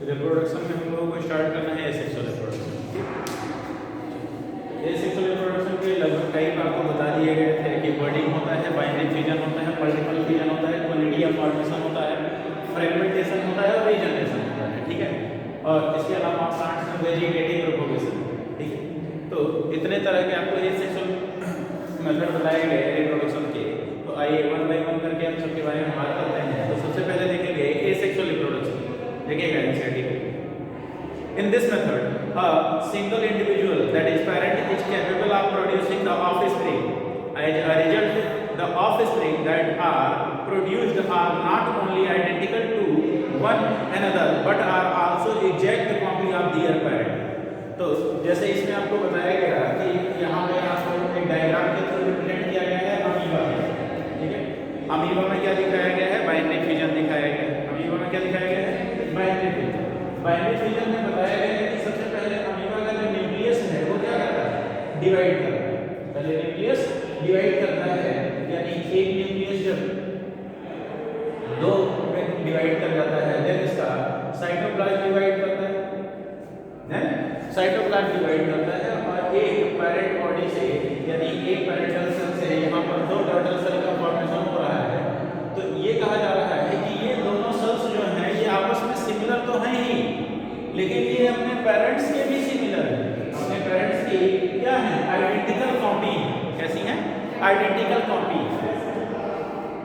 Reproduction में हम लोगों को स्टार्ट करना है एसेक्सुअल रिप्रोडक्शन। एसेक्सुअल रिप्रोडक्शन के लगभग टाइप आपको बता दिए गए थे कि बर्डिंग होता है, बाइनरी फ्यूजन होता है, मल्टीपल फ्यूजन होता है, क्वालिटी ऑफ फॉर्मेशन होता है, फ्रेगमेंटेशन होता है और रीजनरेशन होता है। ठीक है, और इसके अलावा प्लांट्स में वेजिटेटिव प्रोपगेशन। ठीक है, तो इतने तरह के आपको एसेक्सुअल मेथड बताए गए रिप्रोडक्शन के। तो आइए वन बाय वन करके हम सबके बारे में बात करते हैं। तो सबसे पहले देखेंगे एसेक्सुअल रिप्रोडक्शन। देखिएगा NCERT in this method a single individual, that is parent, is capable of producing the offspring. As a result, the offspring that are produced are not only identical to one another but are also exact copy of their parent. तो जैसे इसमें आपको बताया गया कि यहाँ पे आपको एक डायग्राम के थ्रू रिप्रेजेंट किया गया है अमीबा में। ठीक है, अमीबा में क्या दिखाया गया है? बाइनरी फ्यूजन दिखाया गया है। अमीबा में क्या दिखाया गया है? Binary fusion. बाइनरी फ्यूजन में बताया गया है कि सबसे पहले अमीबा का जो न्यूक्लियस है वो क्या करता है? डिवाइड करता है। पहले न्यूक्लियस डिवाइड करता है, यानी एक न्यूक्लियस जब दो में डिवाइड कर जाता है, देन इसका साइटोप्लाज्म डिवाइड करता है, देन साइटोप्लाज्म डिवाइड करता है और एक पैरेंट बॉडी से, यानी एक पैरेंटल सेल से यहाँ पर दो डॉटर सेल का फॉर्मेशन हो रहा है। तो ये कहा जा रहा है कि ये दोनों सेल्स जो हैं ये आपस में सिमिलर तो हैं ही, लेकिन ये अपने पेरेंट्स के भी सिमिलर हैं। अपने पेरेंट्स की क्या है? Identical copy. कैसी हैं? Identical copy.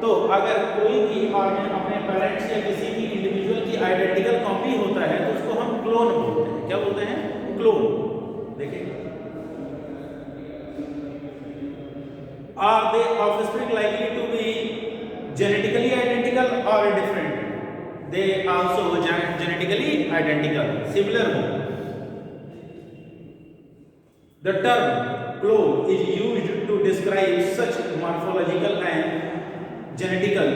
तो अगर कोई भी ऑर्गन अपने पेरेंट्स या किसी भी इंडिविजुअल की आइडेंटिकल कॉपी होता है तो उसको हम क्लोन बोलते हैं। क्या बोलते हैं? क्लोन। देखिए, are they offspring likely to be genetically identical or different? They also genetically identical, similar हो। The term clone is used to describe such morphological and genetical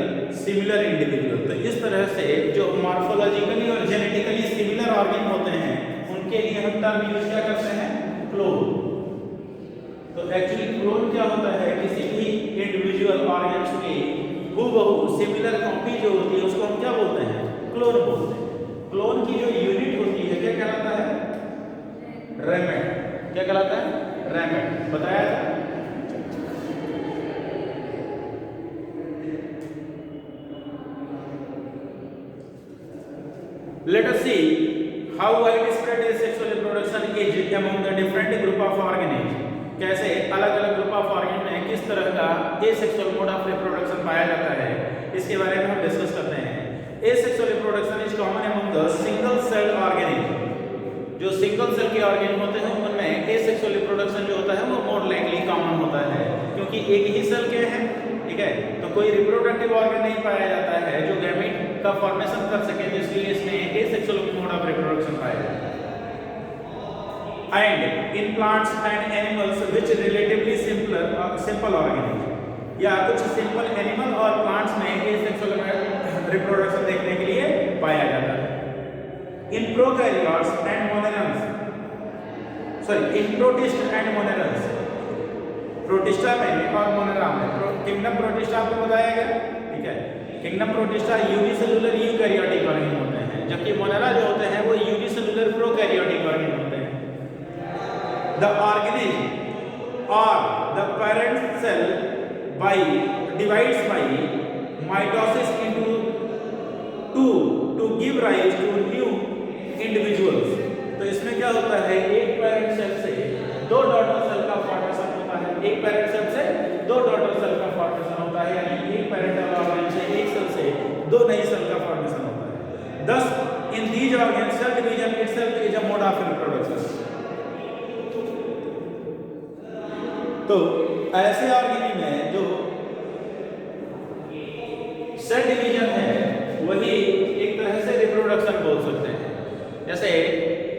similar individual। तो इस तरह से जो morphologically और genetically similar ऑर्गन होते हैं उनके लिए हम टर्म यूज क्या करते हैं? क्लोन। तो एक्चुअली क्लोन क्या होता है? किसी भी इंडिविजुअल ऑर्गन्स की हूबहू सिमिलर कॉपी जो होती है उसको हम क्या बोलते हैं? क्लोन बोलते हैं। क्लोन की जो यूनिट होती है क्या कहलाता है? रैमेट। क्या कहलाता है? रैमेट। बताया था। Let us see how widespread asexual reproduction is among the different group of organisms। कैसे अलग अलग ग्रुप ऑफ ऑर्गन में किस तरह का एसेक्सुअल मोड ऑफ रिप्रोडक्शन पाया जाता है, इसके बारे में हम डिस्कस करते हैं। Asexual reproduction is common among the single cell organism. जो सिंगल सेल के ऑर्गन होते हैं उनमें एसेक्सुअल रिप्रोडक्शन जो होता है वो मोर लाइकली कॉमन होता है, क्योंकि एक ही सेल के हैं। ठीक है, तो कोई रिप्रोडक्टिव ऑर्गन नहीं पाया जाता है जो गैमेट का फॉर्मेशन कर सके, तो इसलिए इसमें एसेक्सुअल मोड ऑफ रिप्रोडक्शन पाया जाता है। And in plants and animals which relatively simple organism, या कुछ सिंपल एनिमल और प्लांट्स में एसेक्सुअल रिप्रोडक्शन देखने के लिए पाया जाता है। In prokaryotes and monerans, in protist and monerans, protista में और मोनेरा में। किंगडम प्रोटिस्टा आपको बताया गया। ठीक है, kingdom protista unicellular eukaryotic organ होते हैं, जबकि मोनेरा जो होते हैं वो यूनिसेलुलर प्रोकैरियोटिक ऑर्गन होते हैं। The organism or the parent cell divides by mitosis into two to give rise to new individuals। तो इसमें क्या होता है? एक पेरेंट सेल से दो डॉटर सेल का फॉर्मेशन होता है। एक पेरेंट सेल से दो डॉटर सेल का फॉर्मेशन होता है, यानी एक पेरेंटल ऑर्गन से एक सेल से दो नई सेल का फॉर्मेशन होता है। Thus in these organs cell division itself is a mode of reproduction। तो ऐसे ऑर्गेनिज्म में जो सेल डिवीजन है वही एक तरह से रिप्रोडक्शन बोल सकते हैं। जैसे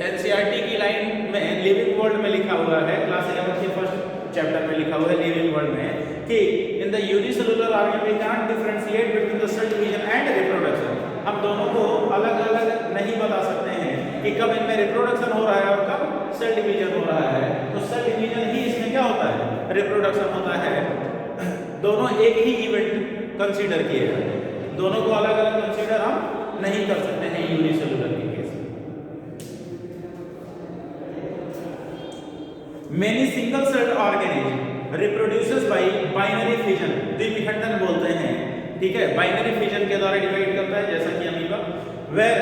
एनसीईआरटी की लाइन में लिविंग वर्ल्ड में लिखा हुआ है, क्लास 11 के फर्स्ट चैप्टर में लिखा हुआ है लिविंग वर्ल्ड में कि in the unicellular organ we can differentiate between the cell division and reproduction. हम दोनों को अलग अलग नहीं बता सकते हैं कि कब इनमें रिप्रोडक्शन हो रहा है और कब सेल डिवीजन हो रहा है। तो सेल डिवीजन ही इसमें क्या होता है? रिप्रोडक्शन होता है। दोनों एक ही इवेंट कंसीडर किए जाते हैं, दोनों को अलग अलग कंसीडर हम नहीं कर सकते हैं यूनिसेलुलर के केस में। Many single celled organism reproduces by binary fission, द्विविघटन बोलते हैं, ठीक है, बाइनरी फिजन के द्वारा डिवाइड करता है जैसा कि amoeba, where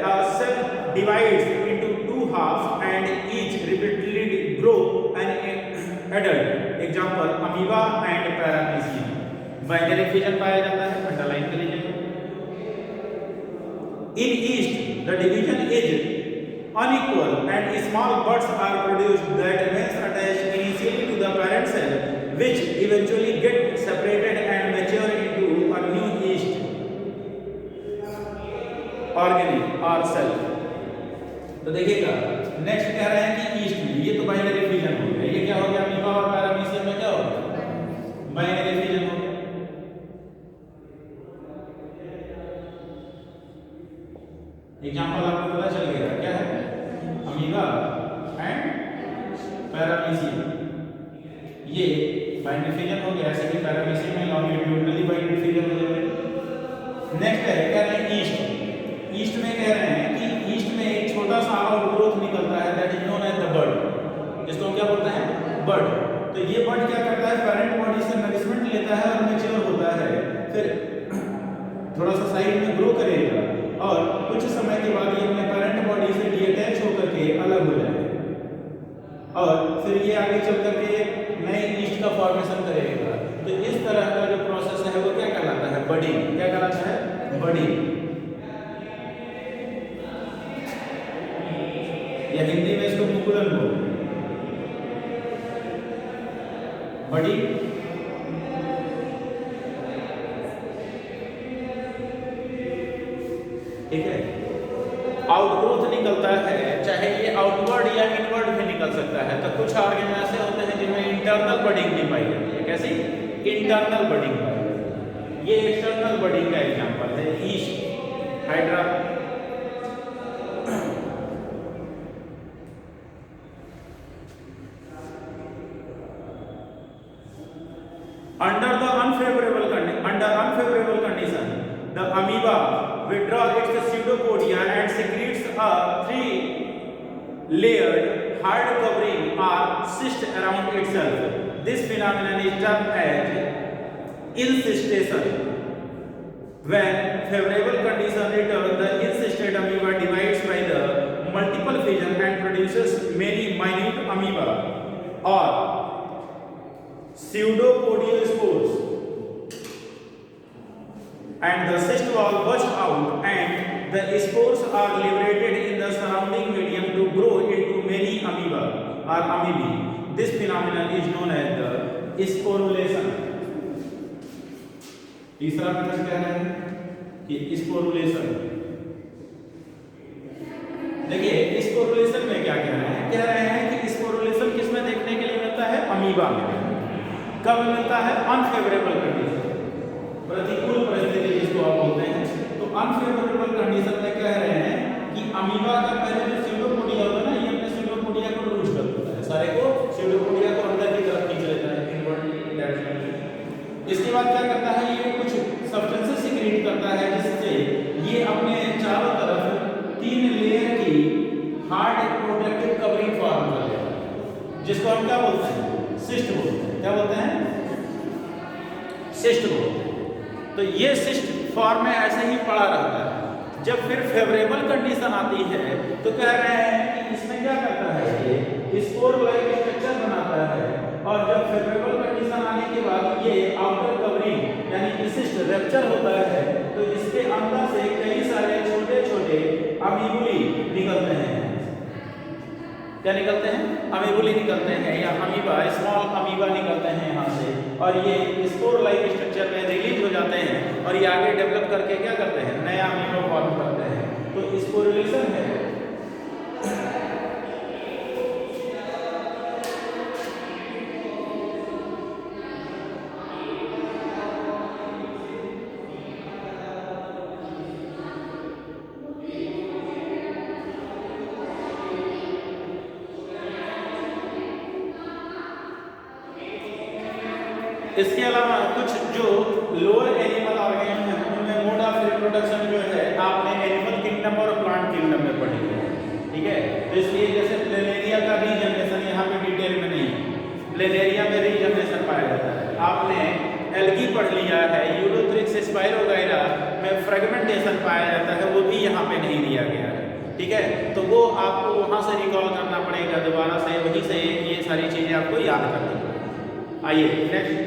a cell divides into two halves and each repeatedly grow an adult. Example amoeba and paramecium. Binary fission पाया जाता है, अंडरलाइन कर लीजिए। In yeast, the division is unequal and small buds are produced that remains attached initially to the parent cell, which eventually get separated and mature into a new yeast organism or cell. तो देखिएगा next कह रहे हैं कि east में, ये तो binary fission हो गया, ये क्या हो गया, अमीबा और पैरामीशियम में क्या हो गया, बाइनरी फिजन हो गया। एग्जांपल आपको पता चल गया क्या है, अमीबा एंड पैरामीशियम, ये बाइनरी फिजन हो गया, ऐसे ही पैरामीशियम में लॉन्गिट्यूडनली बाइनरी फिजन हो जाएगा। नेक्स्ट है कह रहे हैं ईस्ट, ईस्ट में कह रहे हैं कि ईस्ट में एक छोटा सा आउटग्रोथ निकलता है, that is known as the bud, जिसको क्या बोलते हैं, बड। तो ये बड क्या करता है, पेरेंट बॉडी से नरिशमेंट लेता है और मैच्योर होता है, फिर थोड़ा सा साइड में ग्रो करेगा और कुछ समय के बाद ये अपने पेरेंट बॉडी से डीअटैच होकर के अलग हो जाएगा और फिर ये आगे चल करके नए ईस्ट का फॉर्मेशन करेगा। तो इस तरह का जो प्रोसेस है वो क्या कहलाता है, बडिंग। क्या कहलाता है, बडिंग, या हिंदी में इसको मुकुलन बोलते हैं, बडिंग। ठीक है, आउटग्रोथ निकलता है, चाहे ये आउटवर्ड या इनवर्ड में निकल सकता है। तो कुछ ऑर्गेन ऐसे होते हैं जिनमें इंटरनल बडिंग नहीं पाई जाती है। कैसी इंटरनल बडिंग पाई जाती है, ये एक्सटर्नल बडिंग का एग्जांपल है, east, hydra. Under unfavorable condition, the amoeba withdraw its pseudopodia and secretes a 3-layered hard covering or cyst around itself. This phenomenon is termed as encystation. When favorable conditions return, the encysted amoeba divides by the multiple fission and produces many minute amoeba or pseudopodiospores, and the cyst wall bursts out and the spores are liberated in the surrounding medium to grow into many amoeba or amoebae. This phenomenon is known as the sporulation. तीसरा method क्या है कि sporulation. देखिए sporulation में क्या कह रहे हैं, कह रहे हैं कि स्पोरुलेशन किसमें देखने के लिए मिलता है, अमीबा में। कब मिलता है, अनफेवरेबल कंडीशन, प्रतिकूल परिस्थिति जिसको आप बोलते हैं। तो अनफेवरेबल कंडीशन में कह रहे हैं कि अमीबा का पहले जो स्यूडोपोडिया होता है ना, ये अपने स्यूडोपोडिया को लूज कर देता है, सारे को स्यूडोपोडिया को अंदर की तरफ खींच लेता है, इनवर्ट डायरेक्शन में। इसके बाद क्या करता है, ये कुछ सब्सटेंसेस सीक्रेट करता है जिससे ये अपने चारों तरफ 3 लेयर की हार्ड प्रोटेक्टिव कवरिंग फॉर्म कर लेता है, जिसको हम क्या बोलते हैं, सिस्ट बोलते हैं। क्या बोलते हैं, सिस्ट बोलते हैं। तो ये सिस्ट फॉर्म में ऐसे ही पड़ा रहता है। जब फिर फेवरेबल कंडीशन आती है तो कह रहे हैं कि इसमें क्या करता है, ये स्पोर लाइक स्ट्रक्चर बनाता है और जब फेवरेबल कंडीशन आने के बाद ये आउटर कवरिंग यानी कि सिस्ट रप्चर होता है तो इसके अंदर से कई सारे छोटे छोटे अमीबुली निकलते हैं। क्या निकलते हैं, अमीबुली निकलते हैं या अमीबा, स्मॉल अमीबा निकलते हैं यहाँ से और ये स्पोर लाइक स्ट्रक्चर में रिलीज हो जाते हैं और ये आगे डेवलप करके क्या करते हैं, नया अमीबा फॉर्म करते हैं। तो स्पोरुलेशन है। इसके अलावा कुछ जो लोअर एनिमल ऑर्गेन हैं उनमें मोड ऑफ रिप्रोडक्शन जो है आपने एनिमल किंगडम और प्लांट किंगडम में पढ़ी है, ठीक है। तो इसलिए जैसे प्लेनेरिया में रीजनरेशन पाया जाता है। आपने एल्गी पढ़ लिया है, यूरोथ्रिक्स स्पाइरोगाइरा में फ्रेगमेंटेशन पाया जाता है, वो भी यहाँ पे नहीं दिया गया है, ठीक है। तो वो आपको वहाँ से रिकॉल करना पड़ेगा दोबारा से, वहीं से ये सारी चीज़ें आपको याद करनी पड़ेगी। आइए नेक्स्ट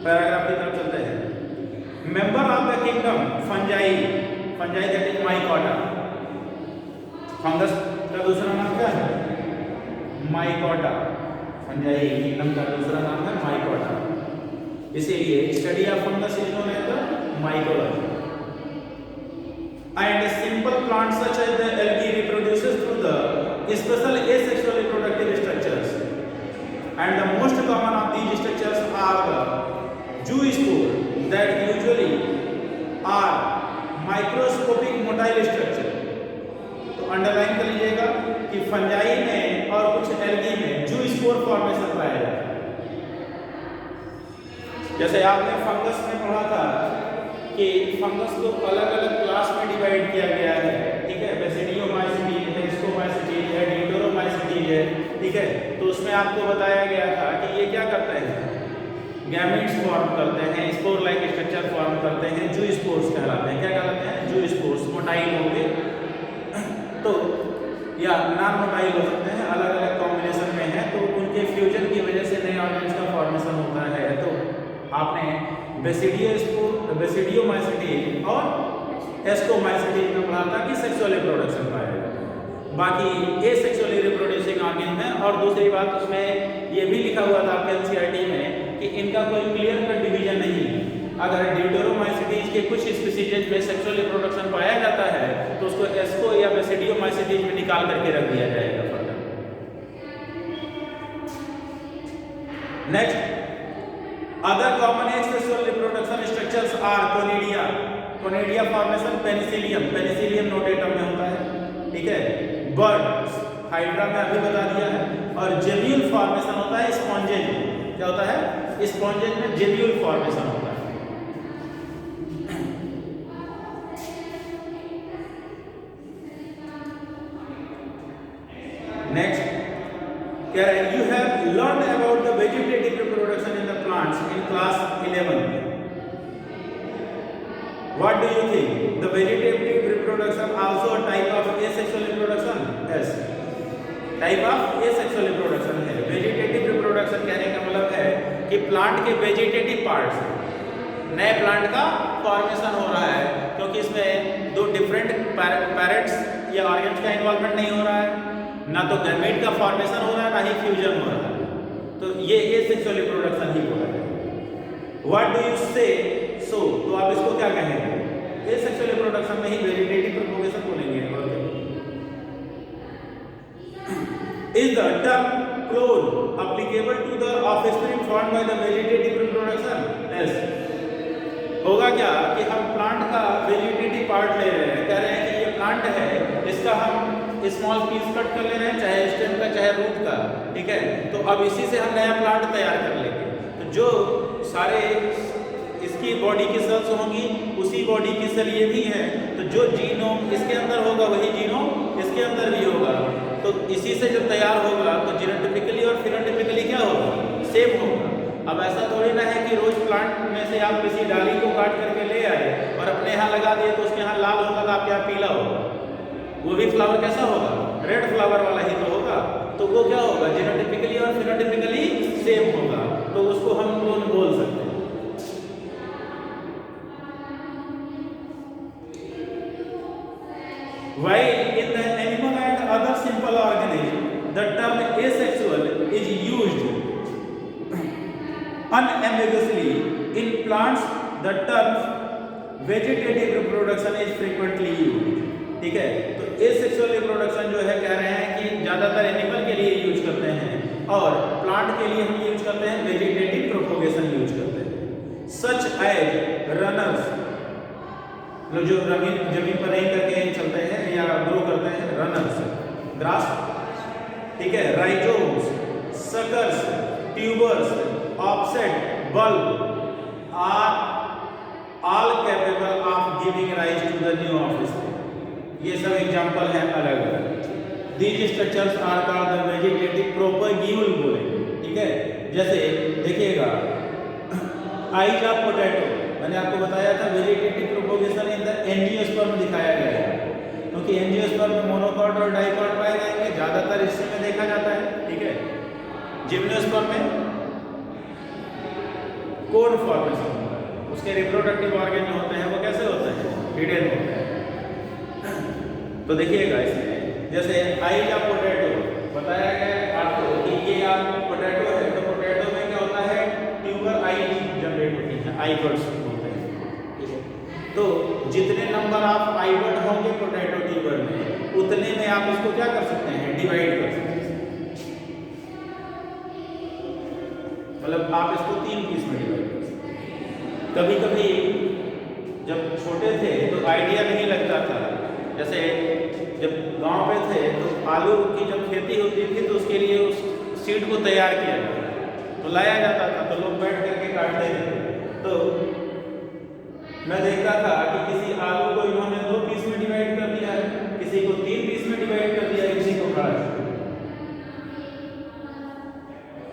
पैराग्राफ की तरफ चलते हैं। Member of the kingdom fungi, fungi that is mycota. Fungus का दूसरा नाम क्या है? माइकोटा। फंजाई किंगडम का दूसरा नाम है माइकोटा, इसीलिए study of fungus is known as the mycology. And simple plants such as the algae reproduces through the special asexual reproductive structures, and the most common of these structures are the zoospore that usually are microscopic motile structure। तो underline कर लीजिएगा कि fungi में और कुछ algae में zoospore formation पाया जाता है। जैसे आपने फंगस में पढ़ा था कि फंगस को अलग अलग क्लास में डिवाइड किया गया है, ठीक है। बेसिडियोमाइसीटीज है, स्कोमाइसीटीज है, ड्यूटेरोमाइसीटीज है, ठीक है। तो उसमें आपको बताया गया था कि ये क्या करते हैं, गैमेट्स फॉर्म करते हैं, स्पोर लाइक स्ट्रक्चर फॉर्म करते हैं, जूस्पोर्स कहलाते हैं। क्या कहलाते हैं? जूस्पोर्स। मोटाइल होंगे तो या नॉन मोटाइल हो सकते हैं, अलग अलग कॉम्बिनेशन में है, तो उनके फ्यूजन की वजह से नए ऑर्गेन्स का फॉर्मेशन होता है। तो आपने बेसिडियोमाइसीटीज और एस्कोमाइसीटीज में पढ़ा था कि सेक्सुअल रिप्रोडक्शन पाया जाता है, बाकी एसेक्सुअली रिप्रोड्यूसिंग ऑर्गेन है। और दूसरी बात उसमें ये भी लिखा हुआ था आपके एनसीईआरटी में कि इनका कोई क्लियर कट डिवीजन नहीं है। अगर ड्यूटेरोमाइसीटीज के कुछ स्पीसीज में सेक्सुअल रिप्रोडक्शन पाया जाता है तो उसको एस्को या बेसिडियोमाइसीटीज में निकाल करके रख दिया जाएगा further. Next, other common asexual reproduction structures are conidia, conidia formation Penicillium, Penicillium notatum में होता है, ठीक है। बर्ड्स, हाइड्रा में अभी बता दिया है। और जेम्यूल फॉर्मेशन होता है स्पॉन्जेज में। क्या होता है? स्पॉन्जेज में जेम्यूल फॉर्मेशन होता है। नेक्स्ट, क्या है? You have learn about the vegetative reproduction in the plants in class 11. What do you think? The vegetative reproduction also a type of asexual reproduction? Yes. Type of asexual reproduction है। Vegetative reproduction कहने का मतलब है कि plant के vegetative part से नए plant का फॉर्मेशन हो रहा है, क्योंकि इसमें दो डिफरेंट पेरेंट्स या ऑर्गेन्स का इन्वॉल्वमेंट नहीं हो रहा है, ना तो गैमेट का फॉर्मेशन हो रहा है, ना ही फ्यूजन हो रहा है। तो ये एसेक्सुअल रिप्रोडक्शन ही बोला जाएगा। व्हाट डू यू से? सो तो आप इसको क्या कहेंगे? एसेक्सुअल रिप्रोडक्शन में ही वेजिटेटिव प्रोपगेशन बोलेंगे। Is the term clone applicable to the offspring formed by the vegetative reproduction? Yes. होगा क्या कि हम प्लांट का वेजिटेटिव पार्ट ले रहे हैं, कह रहे हैं कि ये प्लांट है, इसका हम स्मॉल पीस कट कर ले रहे हैं, चाहे स्टेम का चाहे रूट का, ठीक है। तो अब इसी से हम नया प्लांट तैयार कर लेंगे। तो जो सारे इसकी बॉडी की सेल्स होंगी उसी बॉडी की सेल ये भी है, तो जो जीनोम इसके अंदर होगा वही जीनोम इसके अंदर भी होगा। तो इसी से जब तैयार होगा तो जीनोटिपिकली और फिनोटिपिकली क्या होगा? सेम होगा। अब ऐसा थोड़ी ना है कि रोज प्लांट में से आप किसी डाली को काट करके ले आए और अपने यहाँ लगा दिए तो उसके यहाँ लाल होगा तो आपके यहाँ पीला होगा। वो भी फ्लावर कैसा होगा? रेड फ्लावर वाला ही तो होगा। तो वो क्या होगा? जीनोटिपिकली और फिनोटिपिकली सेम होगा, तो उसको हम क्लोन बोल सकते हैं। While in the animal and other simple organism, the term asexual is used unambiguously. In plants, the term vegetative reproduction is frequently used. ठीक है, तो एसेक्सुअल रिप्रोडक्शन जो है कह रहे हैं कि ज्यादातर एनिमल के लिए यूज करते हैं और प्लांट के लिए हम यूज करते हैं वेजिटेटिव प्रोपगेशन यूज करते हैं। सच एज रनर्स, जो जमीन पर नहीं करके चलते हैं या ग्रो करते हैं, रनर्स, ग्रास, ठीक है, rhizomes, suckers, tubers, offset, bulb are all capable of giving rise to the new offspring. ये सब एग्जांपल हैं अलग अलग। These structures are called the vegetative propagation बोलेंगे। ठीक है। जैसे देखिएगा आइज ऑफ पोटैटो, मैंने आपको बताया था vegetative propagation in the angiosperm दिखाया गया है, क्योंकि एंजियोस्पर्म में मोनोकॉट और डाइकॉट पाए जाएंगे, ज्यादातर इसी में देखा जाता है, ठीक है। जिम्नोस्पर्म में कोन फॉर्मेशन होता है, उसके रिप्रोडक्टिव ऑर्गन जो होते हैं वो कैसे होते हैं, हिडन होते हैं। तो देखिएगा इसमें जैसे आइज ऑफ पोटैटो बताया गया है आपको कि ये आप पोटैटो है, तो पोटैटो में क्या होता है, ट्यूबर आई जनरेट होती है, आइबर्ड्स बोलते हैं, ठीक है। तो जितने नंबर ऑफ आइबर्ड होंगे पोटैटो ट्यूबर में, उतने में आप इसको क्या कर सकते हैं, डिवाइड कर सकते हैं। मतलब आप इसको 3 पीस में डिवाइड कर सकते हैं। कभी कभी जब छोटे थे तो आइडिया नहीं लगता था, जैसे जब गांव पे थे तो आलू की जब खेती होती थी तो उसके लिए उस सीड को तैयार किया जाता था, तो लाया जाता था, तो लोग बैठ करके काटते थे। तो मैं देखता था कि किसी आलू को इन्होंने 2 पीस में डिवाइड कर दिया है, किसी को 3 पीस में डिवाइड कर दिया है, किसी को खड़ा है।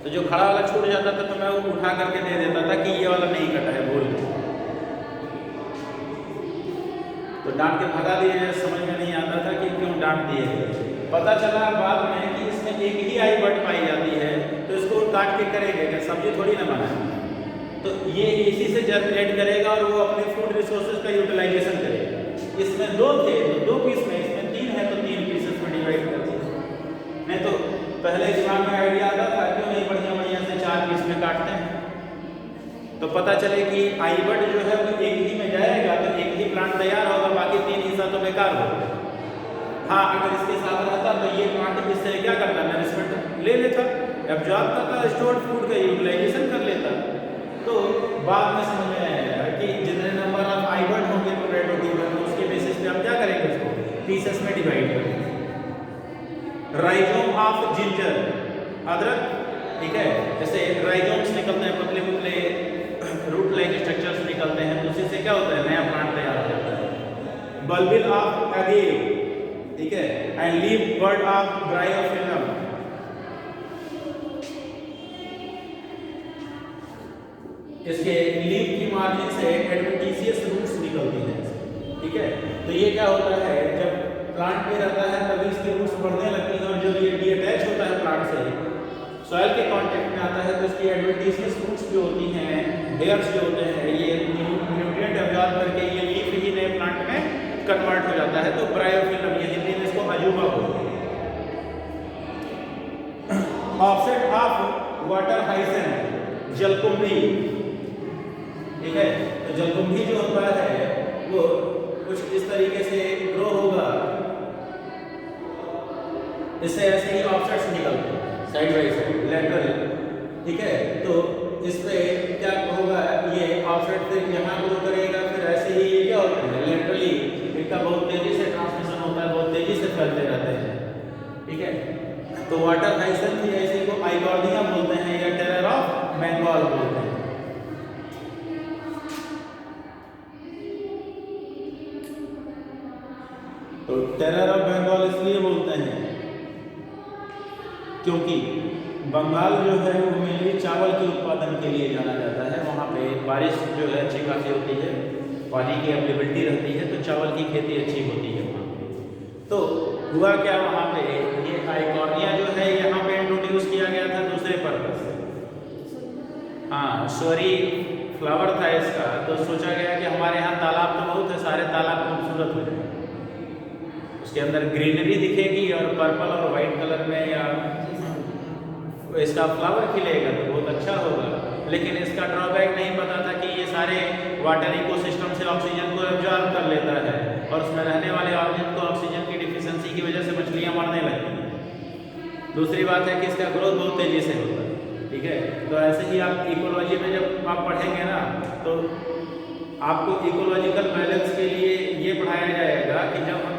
तो जो खड़ा वाला छूट जाता था तो मैं वो उठा करके दे देता था कि ये वाला नहीं कटा है, बोल दो। तो डांट के भगा दिए, समझ में नहीं आता था कि क्यों डांट दिए। पता चला बाद में कि इसमें एक ही आइबर्ड पाई जाती है, तो इसको काट के करेंगे क्या, सब्जी थोड़ी ना बनाए। तो ये इसी से जनरेट करेगा और वो अपने फूड रिसोर्सेज का यूटिलाइजेशन करेगा। इसमें 2 थे तो 2 पीस में, इसमें 3 है तो 3 पीसेस में डिवाइड कर दिया। नहीं तो पहले दिमाग में आइडिया आता था क्यों नहीं बढ़िया बढ़िया से 4 पीस में काटते हैं। तो पता चले कि आइबर्ड जो है वो एक ही में जाएगा तो एक ही प्लांट तैयार होगा, बाकी 3 हिस्सा तो बेकार होगा। हाँ, अगर इसके साथ रहता तो ये प्लांट इससे क्या करता, नरिशमेंट ले लेता, एब्जॉर्ब करता, स्टोर्ड फूड का यूटिलाइजेशन कर लेता। तो बाद में समझ में आया कि जितने नंबर ऑफ आइबर्ड होंगे पोटैटो ट्यूबर में, उसके बेसिस पे हम क्या करेंगे, उसको पीसेस में डिवाइड करेंगे। राइजोम ऑफ जिंजर, अदरक, ठीक है। जैसे राइजोम्स निकलते हैं, पतले पतले रूट लाइक स्ट्रक्चर्स निकलते हैं, उसी से क्या होता है, नया प्लांट तैयार हो जाता है। बल्बिल ऑफ अगेव, ठीक है, and leaf bird of bryophyllum. इसके लीफ की मार्जिन से एडवेंटिशियस रूट्स निकलती हैं, ठीक है। तो ये क्या होता है, जब प्लांट में रहता है तभी इसके रूट्स बढ़ने लगती हैं, और जब ये डीअटैच होता है प्लांट से, सॉइल के कांटेक्ट में आता है, तो इसकी एडवेंटिशियस रूट्स जो होती हैं, हेयर्स जो होते हैं, ये न्यूट्रिएंट एब्जॉर्ब करके ये लीफ ही नए प्लांट में कन्वर्ट हो जाता है। तो ब्रायोफिलम, ये हिंदी में इसको अजूबा बोलते हैं। ऑफसेट ऑफ वाटर हाइसेंथ, जलकुंभी, ठीक है। तो जलकुंभी जो होता है वो कुछ इस तरीके से ग्रो होगा, इससे ऐसे ही ऑफसेट्स निकलते हैं साइड बाई साइड, लैटरल, ठीक है। तो इस पे क्या होगा, ये ऑफसेट से यहाँ ग्रो करेगा, फिर ऐसे ही ये क्या होता है, लैटरली इनका बहुत तेजी से ट्रांसमिशन होता है, बहुत तेजी से फैलते रहते हैं, ठीक है। तो वाटर हाइसेंथ ऐसे को आइगॉर्निया बोलते हैं, या टेरर ऑफ बंगाल बोलते हैं। तो टेरर ऑफ बंगाल इसलिए बोलते हैं क्योंकि बंगाल जो है वो मेनली चावल के उत्पादन के लिए जाना जाता है। वहाँ पे बारिश जो है अच्छी खासी होती है, पानी की अवेलेबिलिटी रहती है, तो चावल की खेती अच्छी होती है वहाँ पे। तो हुआ क्या, वहाँ पे ये आइगॉर्निया जो है यहाँ पे इंट्रोड्यूस किया गया था दूसरे पर्पज से। हाँ, सॉरी फ्लावर था इसका, तो सोचा गया कि हमारे यहाँ तालाब तो बहुत है, सारे तालाब खूबसूरत हो जाए, उसके अंदर ग्रीनरी दिखेगी और पर्पल और वाइट कलर में या इसका फ्लावर खिलेगा तो बहुत अच्छा होगा। लेकिन इसका ड्रॉबैक नहीं पता था कि ये सारे वाटर इकोसिस्टम से ऑक्सीजन को एब्जॉर्ब कर लेता है, और उसमें रहने वाले ऑर्गेन को ऑक्सीजन की डिफिशियंसी की वजह से मछलियाँ मरने लगती हैं। दूसरी बात है कि इसका ग्रोथ बहुत तेज़ी से होता है, ठीक है। तो ऐसे ही आप इकोलॉजी में जब आप पढ़ेंगे ना, तो आपको इकोलॉजिकल बैलेंस के लिए ये पढ़ाया जाएगा कि जब हम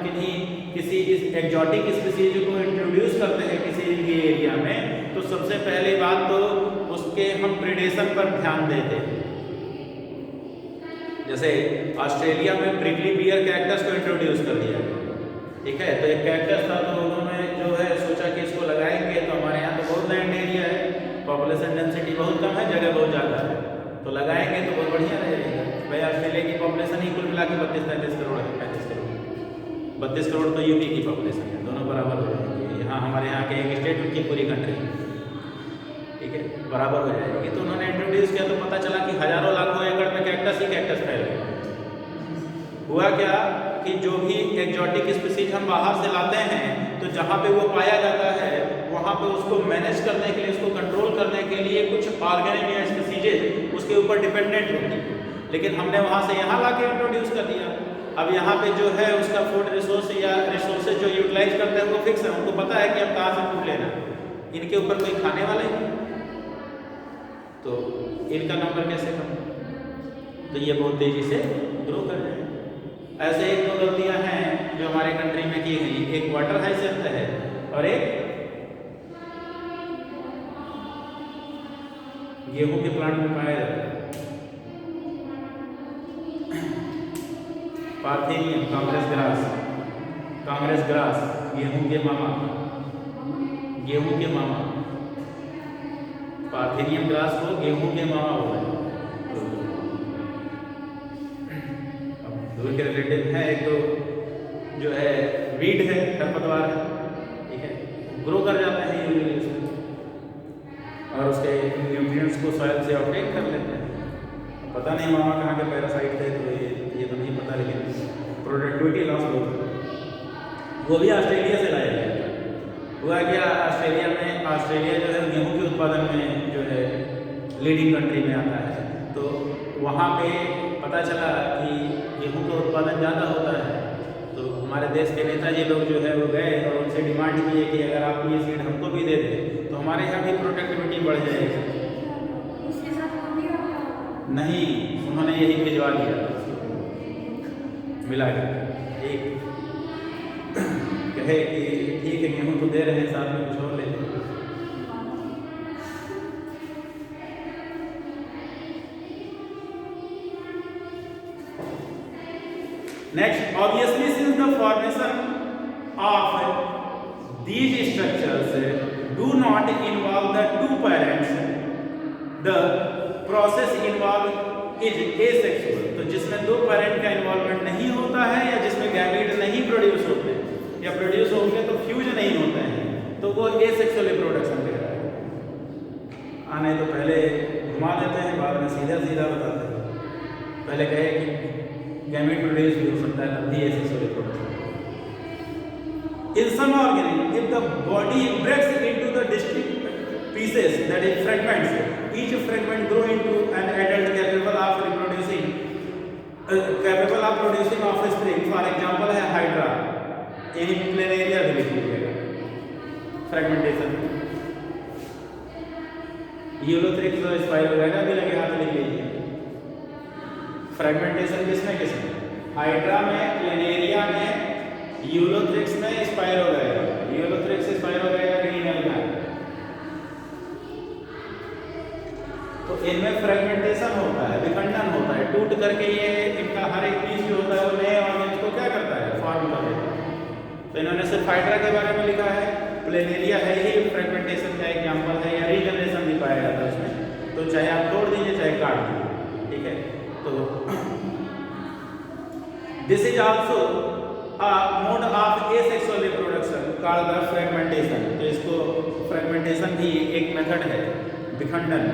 किसी इस एक्जॉटिक स्पीसीज को इंट्रोड्यूस करते हैं किसी भी एरिया में, तो सबसे पहली बात तो उसके हम प्रीडेशन पर ध्यान देते हैं। जैसे ऑस्ट्रेलिया में प्रिकली बियर कैक्टस को इंट्रोड्यूस कर दिया, ठीक है। तो एक कैक्टस था, तो उन्होंने जो है सोचा कि इसको लगाएंगे, तो हमारे यहाँ तो बहुत लैंड एरिया है, पॉपुलेशन डेंसिटी बहुत कम है, जगह बहुत ज़्यादा है, तो लगाएंगे तो बहुत बढ़िया रहेगा। भाई ऑस्ट्रेलिया की पॉपुलेशन ही कुल मिला के 32-33 करोड़ है, 35 करोड़, 32 करोड़ तो यूपी की पॉपुलेशन है, दोनों बराबर हो जाएंगे। यहाँ हमारे यहाँ के एक स्टेट उनकी पूरी कंट्री, ठीक है, बराबर हो जाएगी। तो उन्होंने इंट्रोड्यूस किया तो पता चला कि हजारों लाखों एकड़ में कैक्टस ही कैक्टस फैल गए। हुआ क्या कि जो भी एक्जॉटिक स्पीसीज हम बाहर से लाते हैं तो जहाँ पे वो पाया जाता है वहाँ पे उसको मैनेज करने के लिए, उसको कंट्रोल करने के लिए कुछ ऑर्गेनिज्म या स्पीसीज उसके ऊपर डिपेंडेंट होती है, लेकिन हमने वहाँ से यहाँ ला के इंट्रोड्यूस कर दिया। अब यहाँ पे जो है उसका फूड रिसोर्स या रिसोर्सेज जो यूटिलाइज करते हैं वो फिक्स है, उनको पता है कि अब कहाँ से फूड लेना, इनके ऊपर कोई खाने वाला ही नहीं, तो इनका नंबर कैसे कम, तो ये बहुत तेजी से ग्रो कर रहे हैं। ऐसे एक दो गलतियां हैं जो हमारे कंट्री में की गई, एक वाटर हाइसेंथ है और एक गेहूं के प्लांट में पाया जाता है पार्थेनियम कांग्रेस ग्रास, गेहूं के मामा, पार्थेनियम ग्रास को गेहूं के मामा बोला है। दोनों के रिलेटिव है, एक तो जो है वीड है, खरपतवार है, ठीक है, ग्रो कर जाते हैं यूजुअली उसमें और उसके न्यूट्रिएंट्स को सॉइल से ऑब्टेन कर लेते हैं। पता नहीं मामा कहाँ के पैरासाइट थे, तो ये तो नहीं पता, लेकिन प्रोडक्टिविटी लॉस बहुत है। वो भी ऑस्ट्रेलिया से लाया गया। हुआ क्या, ऑस्ट्रेलिया जो है गेहूँ के उत्पादन में जो है लीडिंग कंट्री में आता है, तो वहाँ पे पता चला कि गेहूं का उत्पादन ज़्यादा होता है, तो हमारे देश के नेताजी लोग जो है वो गए और उनसे डिमांड किए कि अगर आप ये सीड हमको भी दे दें तो हमारे यहाँ भी प्रोडक्टिविटी बढ़ जाएगी। नहीं, उन्होंने यही भिजवा दिया मिला के, एक कहे कि ठीक है गेहूँ तो दे रहे हैं, साथ में कुछ और ले लें। Next, obviously, since the formation of these structures do not involve the two parents, the process involved is asexual. तो जिसमें दो पेरेंट का इन्वॉल्वमेंट नहीं होता है या जिसमें गैमीट नहीं प्रोड्यूस होते हैं या प्रोड्यूस होंगे तो फ्यूज नहीं होते हैं, तो वो एसेक्सुअल रिप्रोडक्शन कहलाता है। आने तो पहले घुमा देते हैं, बाद में सीधा बताते हैं। पहले कहे कि गैमीट प्रोड्यूस भी हो सकता है, तब भी asexual reproduction. In some organisms, if the body breaks into the distinct pieces, that is fragments, each fragment grow into an adult capable of producing offspring. For example है हाइड्रा, यही planaria भी लिख लीजिएगा। फ्रेगमेंटेशन, यूलोथ्रिक्स और स्पाइरोगैरा भी लगे हाथ लिख लीजिए। फ्रेगमेंटेशन किसमें हाइड्रा में, प्लेनेरिया में, यूलोथ्रिक्स में, स्पाइरोगैरा, ग्रीन एल्गा। तो इनमें फ्रेगमेंटेशन होता है, विखंडन होता है, टूट करके ये इनका हर एक पीस जो होता है वो नए ऑर्गेन्स को क्या करता है, फॉर्म कर देता है। तो इन्होंने सिर्फ हाइड्रा के बारे में लिखा है, प्लेनेरिया है ही फ्रेगमेंटेशन का एग्जाम्पल है, या रीजनरेशन भी पाया जाता है उसमें। तो चाहे आप तोड़ दीजिए चाहे काट दीजिए, ठीक है। तो this is also mode of asexual reproduction called the fragmentation. तो इसको फ्रेगमेंटेशन भी एक मेथड है, विखंडन।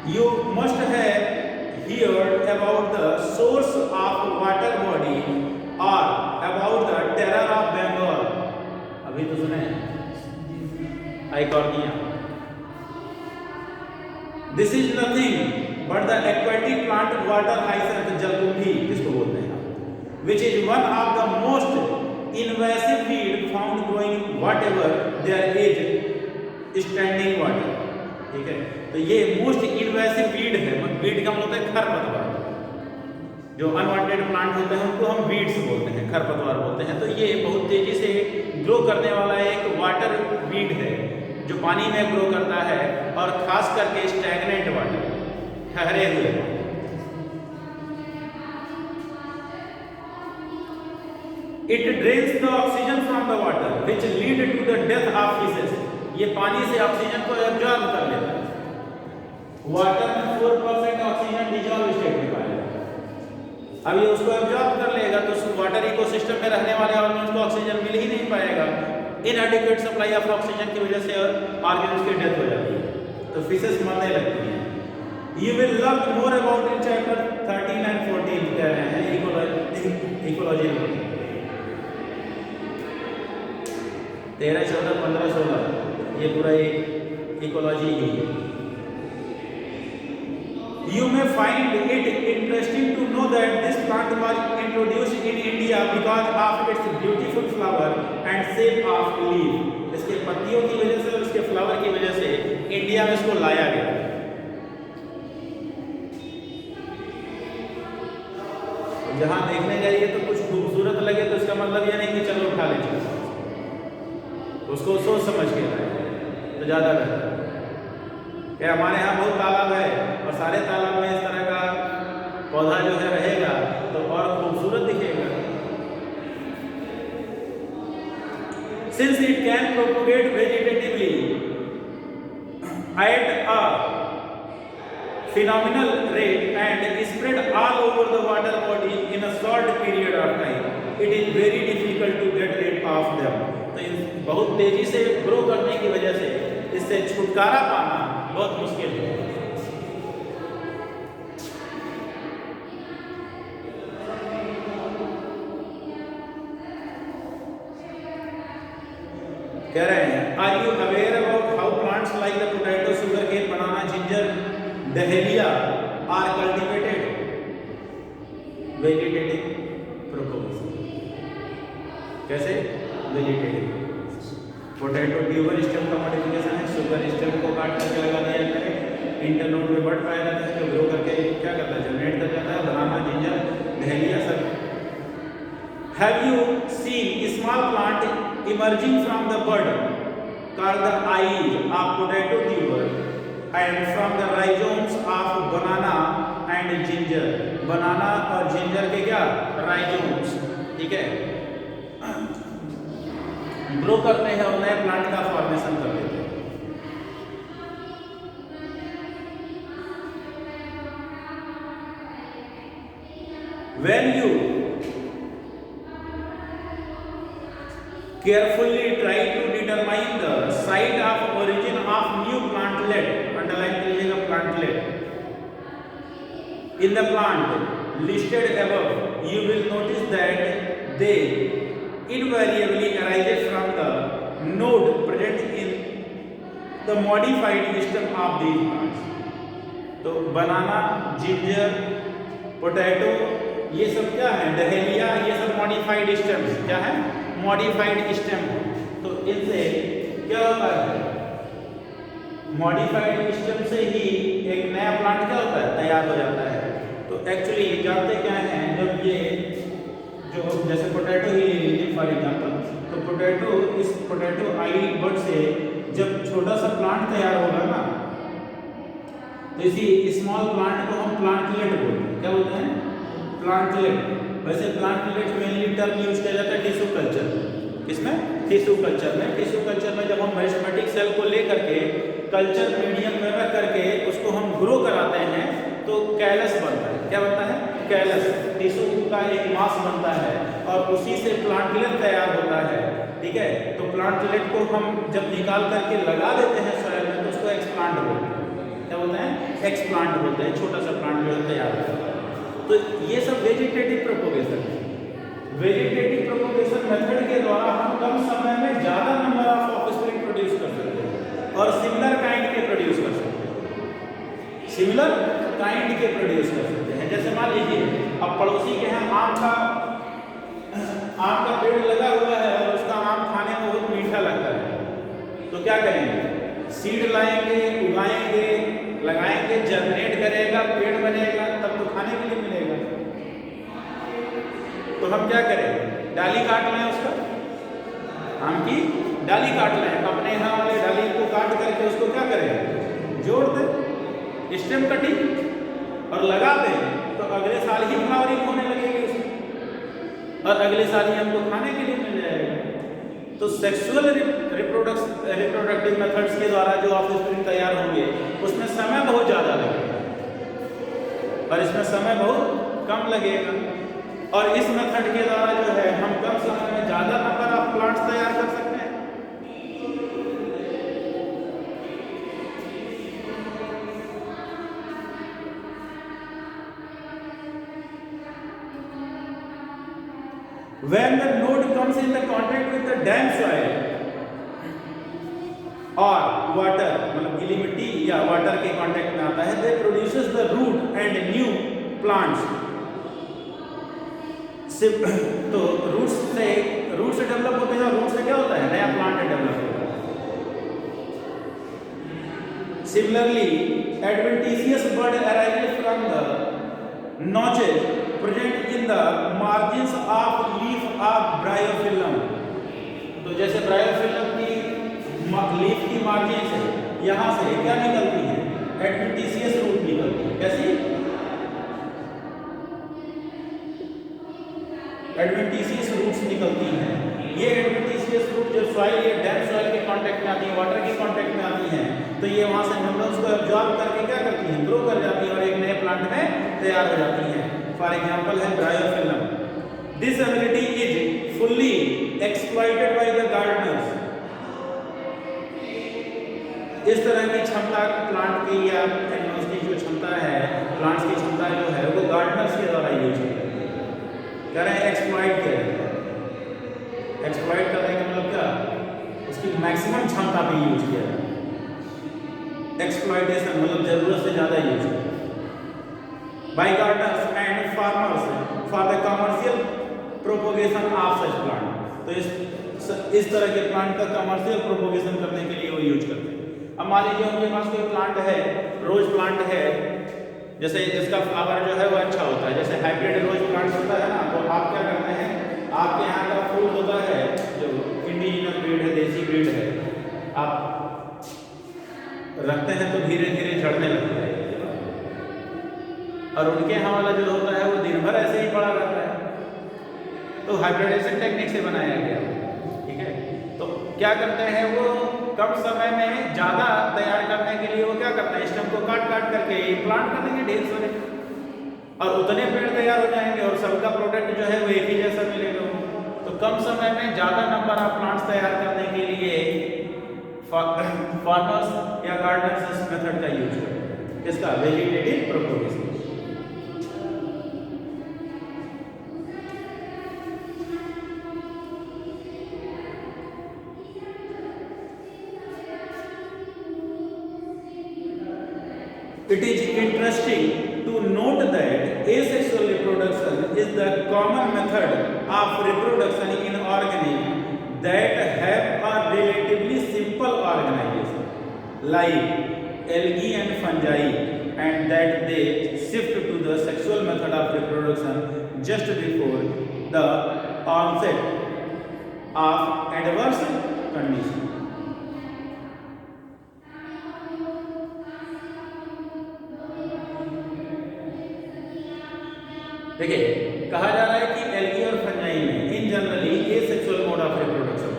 You must have heard about the source of water body or about the terror of Bengal. अभी तो सुने Eichhornia. This is nothing but the aquatic plant water hyacinth जलकुंभी जिसको बोलते हैं, which is one of the most invasive weed found growing whatever there is standing water। ठीक है, तो ये मोस्ट इन्वेसिव वीड है। वीड का मतलब है खरपतवार, जो अनवांटेड प्लांट होते हैं उनको हम वीड्स बोलते हैं, खरपतवार बोलते हैं। तो ये बहुत तेजी से ग्रो करने वाला एक वाटर वीड है जो पानी में ग्रो करता है, और खास करके स्टैग्नेंट वाटर, ठहरे हुए। It drains the oxygen from the water which lead to the death of fishes. ये पानी से ऑक्सीजन को एब्जॉर्ब कर लेता है। वाटर में 4% ऑक्सीजन डिजॉल्व स्टेट में पाएगा। अब ये उसको एब्जॉर्ब कर लेगा तो उस वाटर इकोसिस्टम में रहने वाले ऑर्गेनिज्म को ऑक्सीजन मिल ही नहीं पाएगा। इनएडिक्वेट सप्लाई ऑफ ऑक्सीजन की वजह से ऑर्गेनिज्म की डेथ हो जाती है, तो फिशेस मरने लगती हैं। You will learn more about in chapter 13 and 14 कह रहे हैं इकोलॉजी में। 13, 14, 15, 16 ये पूरा एक इकोलॉजी ही है। You may find it interesting to know that this plant was introduced in India because of its beautiful flower and shape of leaf। इसके पत्तियों की वजह से और इसके फ्लावर की वजह से इंडिया में इसको लाया गया। जहां देखने जाइए तो कुछ खूबसूरत लगे तो इसका मतलब यह नहीं कि चलो उठा ले चलो, उसको सोच समझ के लाए तो ज़्यादा बेहतर है। क्या हमारे यहाँ बहुत तालाब है और सारे तालाब में इस तरह का पौधा जो है रहेगा तो और खूबसूरत दिखेगा। Since it can propagate vegetatively at a phenomenal rate and spread all over the water body in a short period of time, it is very difficult to get rid of them। तो बहुत तेजी से grow करने की वजह से इससे छुटकारा पाना बहुत मुश्किल है। कह रहे हैं are you aware about how plants like the potato, sugar cane, banana, ginger, dahlia are cultivated? Vegetative propagation. कैसे? वेजिटेटिव। पोटैटो ट्यूबर स्टेम का मॉडिफिकेशन है, शुगर स्टेम को काट करके लगा दिया जाता है, इंटरनोड में बड पाया जाता है जो ग्रो करके क्या करता है, जनरेट कर जाता है। बनाना, जिंजर, डहेलिया सब। Have you seen small plant emerging from the bud called the eyes of potato tuber and from the rhizomes of banana and ginger? बनाना और जिंजर के क्या राइजोम्स, ठीक है, ग्रो करते हैं और नए प्लांट का फॉर्मेशन कर देते हैं। When you carefully try to determine the site of origin of new plantlet, underline कीजिएगा plantlet, in the plant listed above, you will notice that they invariably arises from the node present in the modified stem of these plants। तो बनाना, ginger, potato ये सब क्या है, dahlia, ये सब modified stems क्या है, मॉडिफाइड स्टेम। तो इनसे क्या होता है, मॉडिफाइड स्टेम से ही एक नया प्लांट क्या होता है, तैयार हो जाता है। तो एक्चुअली जानते क्या हैं, जब ये जो जैसे पोटैटो ही ले लीजिए फॉर एग्जांपल, तो पोटैटो इस पोटैटो आई बड से जब छोटा सा प्लांट तैयार होगा ना, तो इसी स्मॉल प्लांट को हम प्लांटलेट बोलते हैं। क्या बोलते हैं, प्लांटलेट। वैसे प्लांटलेट मेनली टर्म यूज किया जाता है टिश्यू कल्चर। किसमें, टिश्यू कल्चर में। टिश्यू कल्चर में जब हम मेरिस्टेमेटिक सेल को ले करके कल्चर मीडियम में रख करके उसको हम ग्रो कराते हैं तो कैलस बनता है। क्या बनता है, कैलस, टिश्यू का एक मास बनता है और उसी से प्लांटलेट तैयार होता है, ठीक है। तो प्लांटलेट को हम जब निकाल करके लगा देते हैं सॉइल में तो उसको एक्सप्लांट बोलते हैं। क्या बोलते हैं, एक्सप्लांट बोलते हैं, छोटा सा प्लांट जो है तैयार होता है। तो ये सब वेजिटेटिव प्रोपोगेशन है। वेजिटेटिव प्रोपोगेशन मेथड के द्वारा हम कम समय में ज़्यादा नंबर ऑफ ऑफस्प्रिंग प्रोड्यूस कर सकते हैं और सिमिलर काइंड के प्रोड्यूस कर सकते हैं, सिमिलर काइंड के प्रोड्यूस कर सकते हैं। जैसे मान लीजिए अब पड़ोसी के यहाँ आम का पेड़ लगा हुआ है और उसका आम खाने में बहुत मीठा लगता है, तो क्या करेंगे, सीड लाएंगे, उगाएंगे, लगाएंगे, जनरेट करेगा, पेड़ बनेगा, तब तो खाने के लिए मिलेगा। तो हम क्या करें, डाली काट लें, उसका आम की डाली काट लें, अपने यहाँ वाले डाली को काट करके उसको क्या करें, जोड़ दें, स्टेम कटिंग और लगा दें, तो अगले साल ही फ्लावरिंग होने लगेगी उसमें। और अगले साल ही हमको खाने के लिए मिल जाएगा। तो सेक्सुअल रिप्रोडक्टिव मेथड्स के द्वारा जो ऑफस्प्रिंग तैयार होंगे उसमें समय बहुत ज़्यादा लगेगा और इसमें समय बहुत कम लगेगा। और इस मेथड के द्वारा जो है हम कम समय में ज़्यादा नंबर ऑफ प्लांट्स तैयार कर सकते हैं। When the node comes in the contact with the damp soil or water, मतलब गीली मिट्टी या वाटर के कांटेक्ट में आता है, they produces the root and new plants। तो रूट से डेवलप होते हैं और रूट से क्या होता है, नया प्लांट डेवलप होता है। Similarly, adventitious bud arises from the notches present in the margins of leaf of bryophyllum। तो जैसे ब्रायोफिलम की लीफ की मार्जिन से यहाँ से क्या निकलती है, एडवेंटिशियस रूट निकलती है। कैसी एडवेंटिशियस रूट्स निकलती हैं। ये एडवेंटिशियस रूट जो सॉइल या डैम्प सॉइल के कांटेक्ट में आती है, वाटर के कांटेक्ट में आती हैं, तो ये वहाँ से मिनरल्स को एब्जॉर्ब करके क्या करती हैं, ग्रो कर जाती है और एक नए प्लांट में तैयार हो जाती हैं। फॉर एग्जाम्पल है bryophyllum. This ability is fully exploited by the Gardner's. इस तरह की क्षमता प्लांट की या एनिमल्स की जो क्षमता है, प्लांट्स की क्षमता जो है वो गार्डनर्स के द्वारा यूज होती है। कह रहे हैं एक्सप्लॉइट करें, एक्सप्लॉइट करने का मतलब क्या, उसकी मैक्सिमम क्षमता पे यूज किया है। एक्सप्लॉइटेशन मतलब जरूरत से ज्यादा यूज किया by gardeners and farmers for the commercial propagation of such plant. तो इस तरह के प्लांट का कमर्शियल प्रोपोगेशन करने के लिए वो यूज करते हैं। अब मान लीजिए उनके पास कोई प्लांट है, रोज प्लांट है, जैसे जिसका फ्लावर जो है वो अच्छा होता है, जैसे हाइब्रिड रोज प्लांट होता है ना, तो आप क्या करते हैं, आपके यहाँ का फूल होता है जो इंडिजिनस ब्रीड है, देसी ब्रीड है, आप रखते हैं तो धीरे धीरे झड़ने लगता है, और उनके यहाँ वाला जो होता है वो दिन भर ऐसे ही पड़ा रहता है। तो हाइब्रिडेशन टेक्निक से बनाया गया, ठीक है। तो क्या करते हैं, वो कम समय में ज़्यादा तैयार करने के लिए वो क्या करते हैं, स्टेम को काट काट करके प्लांट कर देंगे ढेर सारे, और उतने पेड़ तैयार हो जाएंगे और सबका प्रोडक्ट जो है वो एक ही जैसा मिलेगा। तो कम समय में ज़्यादा नंबर ऑफ प्लांट्स तैयार करने के लिए फार्मर्स या गार्डनर्स इस मेथड का यूज करते हैं, इसका vegetative propagation. It is interesting to note that asexual reproduction is the common method of reproduction in organisms that have a relatively simple organization, like algae and fungi, and that they shift to the sexual method of reproduction just before the onset of adverse conditions. देखिए, कहा जा रहा है कि algae और fungi में इन generally asexual mode of reproduction,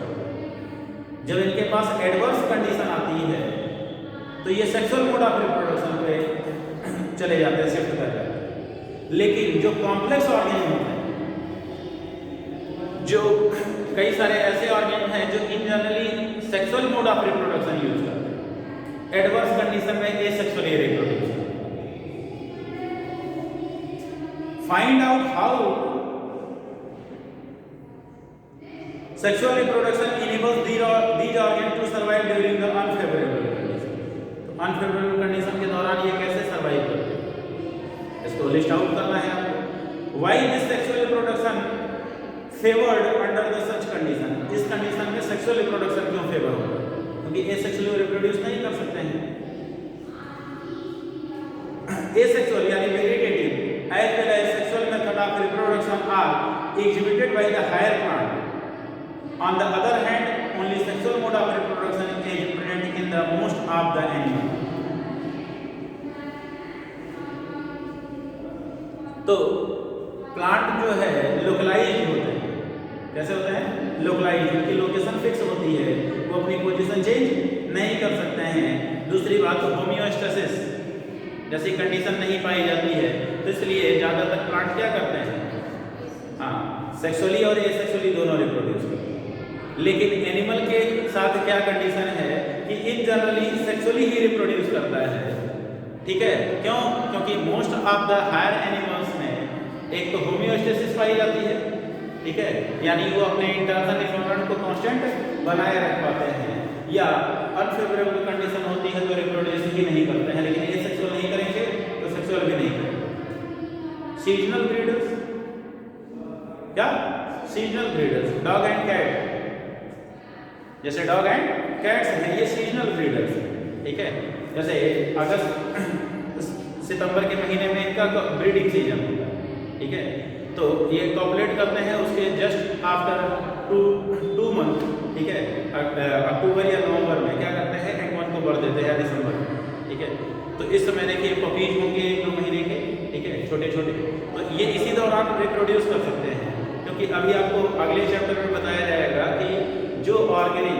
जब इनके पास एडवर्स कंडीशन आती है तो ये सेक्सुअल मोड ऑफ रिप्रोडक्शन पे चले जाते हैं, शिफ्ट कर जाते हैं। लेकिन जो कॉम्प्लेक्स ऑर्गेनिज्म होते हैं, जो कई सारे ऐसे ऑर्गेनिज्म हैं जो इन generally sexual mode of reproduction use करते हैं, एडवर्स कंडीशन में asexual reproduction. Find out how sexual reproduction enables these organs to survive during the unfavorable condition। तो unfavorable condition के दौरान ये कैसे survive करते हैं, इसको लिस्ट आउट करना है आपको। Why this sexual reproduction favored under the such condition? इस कंडीशन में sexual reproduction क्यों फेवर होगा, क्योंकि asexual reproduce नहीं कर सकते हैं। Asexual यानी vegetative as well as sexual method of reproduction are exhibited by the higher plant। On the other hand, only sexual mode of reproduction is present in the most of the animals। तो plant जो है localised होते हैं। कैसे होते हैं? Localised, उनकी location fix होती है, वो अपनी पोजीशन चेंज नहीं कर सकते हैं। दूसरी बात होमियोस्टेसिस जैसी कंडीशन नहीं पाई जाती है, तो इसलिए ज़्यादातर प्लांट क्या करते हैं, हाँ, सेक्सुअली और एसेक्सुअली दोनों रिप्रोड्यूस करते हैं। लेकिन एनिमल के साथ क्या कंडीशन है कि इन जनरली सेक्सुअली ही रिप्रोड्यूस करता है। ठीक है, क्यों? क्योंकि most of the higher animals में एक तो होमियोस्टेसिस पाई जाती है, ठीक है, यानी वो अपने इंटरनल एनवायरनमेंट को कांस्टेंट बनाए रख पाते हैं, या अनफेवरेबल कंडीशन होती है तो रिप्रोड्यूस ही नहीं करते हैं। लेकिन ये सेक्सुअल नहीं करेंगे तो सेक्सुअल भी नहीं करेंगे। सीजनल ब्रीडर्स, क्या? Seasonal breeders, dog and cat, जैसे डॉग एंड कैट्स हैं, ये सीजनल ब्रीडर्स हैं। ठीक है, जैसे अगस्त सितंबर के महीने में इनका ब्रीडिंग सीजन होता है। ठीक है, तो ये कॉपुलेट करते हैं उसके जस्ट आफ्टर टू मंथ। ठीक है, अक्टूबर या नवंबर में क्या करते हैं, एग वन को बढ़ देते हैं, दिसंबर में। ठीक है, तो इस समय देखिए पपीज होंगे 1-2 महीने के, ठीक है, छोटे छोटे, तो ये इसी दौरान रिप्रोड्यूस कर सकते हैं। क्योंकि अभी आपको अगले चैप्टर में बताया जाएगा कि जो ऑर्गेनिक